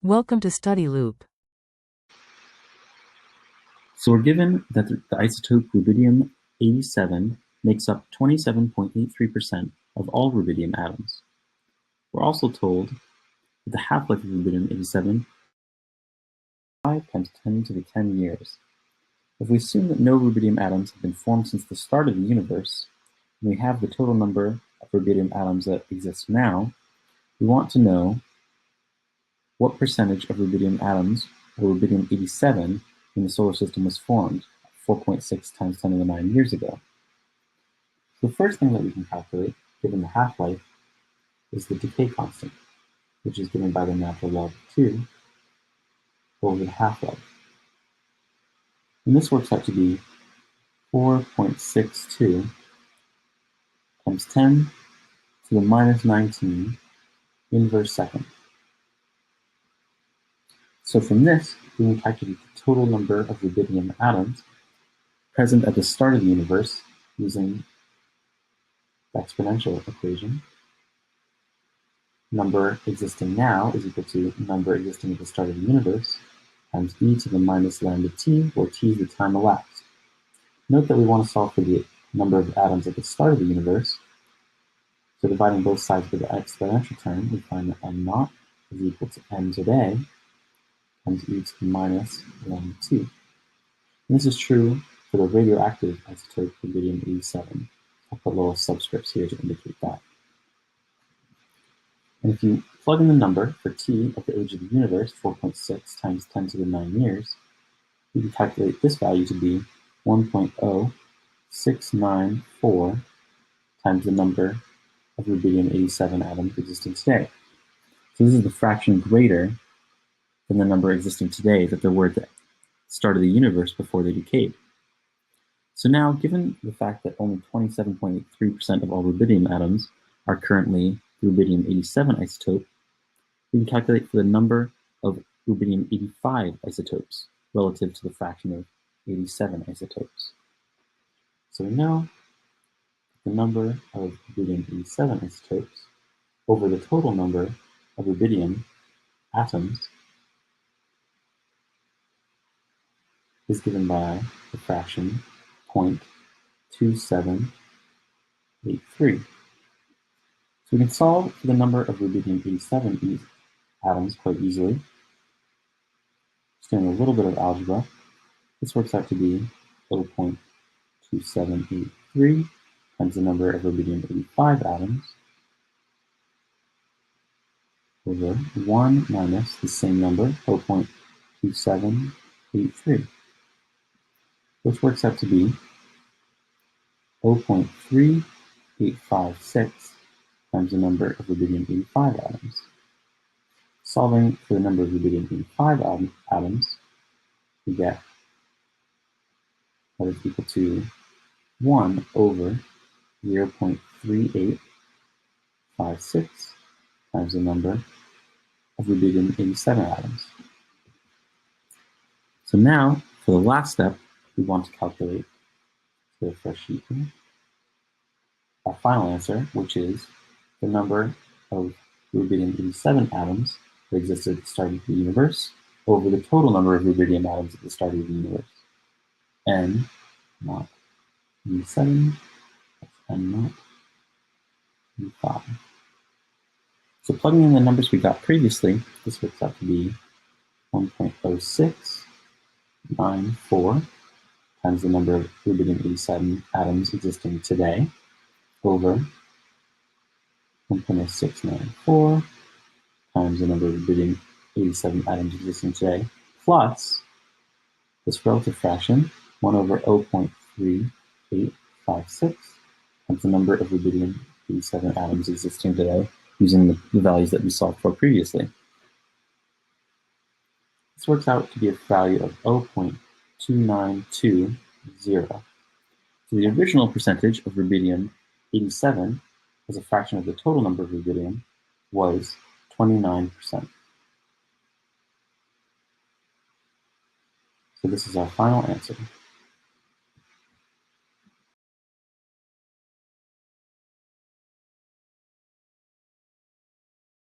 Welcome to Study Loop. So we're given that the isotope rubidium-87 makes up 27.83% of all rubidium atoms. We're also told that the half-life of rubidium-87 is 5 times 10 to the 10 years. If we assume that no rubidium atoms have been formed since the start of the universe, and we have the total number of rubidium atoms that exist now, we want to know what percentage of rubidium atoms, or rubidium-87, in the solar system was formed 4.6 times 10 to the 9 years ago. So the first thing that we can calculate, given the half-life, is the decay constant, which is given by the natural log of 2 over the half-life. And this works out to be 4.62 times 10 to the minus 19 inverse second. So from this, we can calculate the total number of rubidium atoms present at the start of the universe using the exponential equation. Number existing now is equal to number existing at the start of the universe times e to the minus lambda t, where t is the time elapsed. Note that we want to solve for the number of atoms at the start of the universe. So dividing both sides by the exponential term, we find that m naught is equal to m today times e to the minus lambda t. And this is true for the radioactive isotope rubidium-87. I'll put little subscripts here to indicate that. And if you plug in the number for t at the age of the universe, 4.6 times 10 to the 9 years, you can calculate this value to be 1.0694 times the number of rubidium-87 atoms existing today. So this is the fraction greater than the number existing today that there were at the start of the universe before they decayed. So now, given the fact that only 27.83% of all rubidium atoms are currently rubidium-87 isotope, we can calculate for the number of rubidium-85 isotopes relative to the fraction of 87 isotopes. So we know the number of rubidium-87 isotopes over the total number of rubidium atoms is given by the fraction 0.2783. So we can solve for the number of rubidium-87 atoms quite easily. Just doing a little bit of algebra. This works out to be 0.2783 times the number of rubidium-85 atoms over 1 minus the same number, 0.2783, which works out to be 0.3856 times the number of rubidium-85 atoms. Solving for the number of rubidium-85 atoms, we get that is equal to 1 over 0.3856 times the number of rubidium-87 atoms. So now, for the last step, we want to calculate the fresh sheet here, our final answer, which is the number of rubidium-87 atoms that existed at the start of the universe over the total number of rubidium atoms at the start of the universe. N naught E7 plus N naught E5. So plugging in the numbers we got previously, this works out to be 1.0694 times the number of rubidium-87 atoms existing today over 1.0694 times the number of rubidium-87 atoms existing today, plus this relative fraction, 1 over 0.3856 times the number of rubidium-87 atoms existing today, using the values that we solved for previously. This works out to be a value of 0.2920. So the original percentage of rubidium-87 as a fraction of the total number of rubidium was 29%. So this is our final answer.